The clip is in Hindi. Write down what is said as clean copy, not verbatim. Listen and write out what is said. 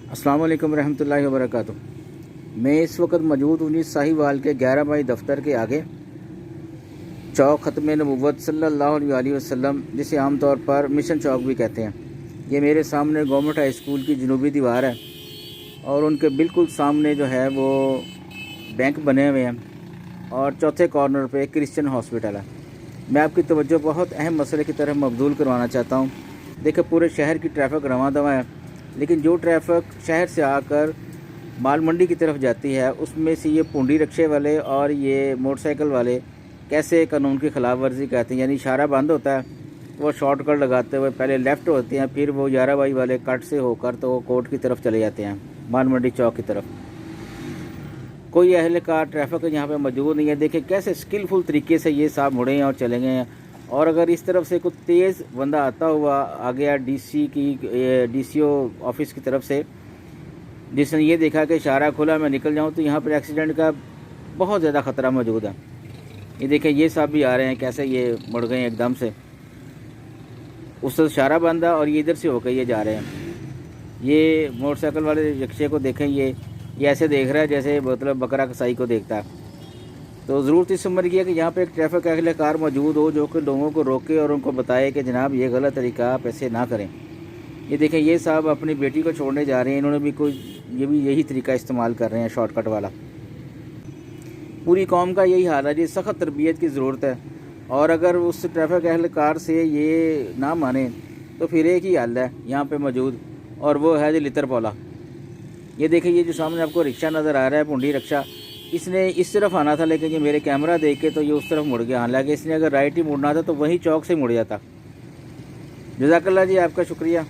अस्सलाम वालेकुम रहमतुल्लाहि व बरकातुहू। मैं इस वक्त मौजूद हूँ साहिवाल के 11 मई दफ्तर के आगे, चौक ख़त्म नबुव्वत सल्लल्लाहु अलैहि वसल्लम, जिसे आम तौर पर मिशन चौक भी कहते हैं। ये मेरे सामने गवर्नमेंट हाई स्कूल की जनूबी दीवार है और उनके बिल्कुल सामने जो है वो बैंक बने हुए हैं और चौथे कॉर्नर पे क्रिश्चियन हॉस्पिटल है। मैं आपकी तवज्जो बहुत अहम मसले की तरफ मबदूल करवाना चाहता हूँ। देखिए, पूरे शहर की ट्रैफिक रवां दवा है, लेकिन जो ट्रैफिक शहर से आकर माल मंडी की तरफ जाती है उसमें से ये पूंडी रिक्शे वाले और ये मोटरसाइकिल वाले कैसे कानून की खिलाफ वर्जी करते हैं। यानी इशारा बंद होता है, वो शॉर्टकट लगाते हुए पहले लेफ़्ट होते हैं, फिर वो 11 बाई वाले कट से होकर तो वो कोर्ट की तरफ चले जाते हैं, माल मंडी चौक की तरफ। कोई अहलकार ट्रैफिक यहाँ पे मौजूद नहीं है। देखिए कैसे स्किलफुल तरीके से ये साहब मुड़े हैं और चले गए हैं। और अगर इस तरफ से कुछ तेज़ बंदा आता हुआ आ गया डीसीओ ऑफिस की तरफ से, जिसने ये देखा कि इशारा खुला मैं निकल जाऊँ, तो यहाँ पर एक्सीडेंट का बहुत ज़्यादा ख़तरा मौजूद है। ये देखें, ये साहब भी आ रहे हैं, कैसे ये मुड़ गए एकदम से। उससे इशारा बंद है और ये इधर से होकर ये जा रहे हैं। ये मोटरसाइकिल वाले रिक्शे को देखें, ये ऐसे देख रहा है जैसे मतलब बकरा कसाई को देखता है। तो ज़रूरत इस उम्र की है कि यहाँ पे एक ट्रैफिक अहलकार मौजूद हो जो कि लोगों को रोके और उनको बताए कि जनाब ये गलत तरीका, आप ऐसे ना करें। ये देखें, ये साहब अपनी बेटी को छोड़ने जा रहे हैं, इन्होंने भी ये भी यही तरीका इस्तेमाल कर रहे हैं, शॉर्टकट वाला। पूरी कौम का यही हाल है जी, सख्त तरबियत की ज़रूरत है। और अगर उस ट्रैफिक अहलकार से ये ना माने तो फिर एक ही हल है यहाँ पे मौजूद, और वो है जी लितर पौला। ये देखिए, ये जो सामने आपको रिक्शा नज़र आ रहा है, पुंडी रिक्शा, इसने इस तरफ आना था, लेकिन ये मेरे कैमरा देख के तो ये उस तरफ मुड़ गया। हालांकि इसने अगर राइट ही मुड़ना था तो वही चौक से मुड़ जाता। जज़ाकल्लाह जी, आपका शुक्रिया।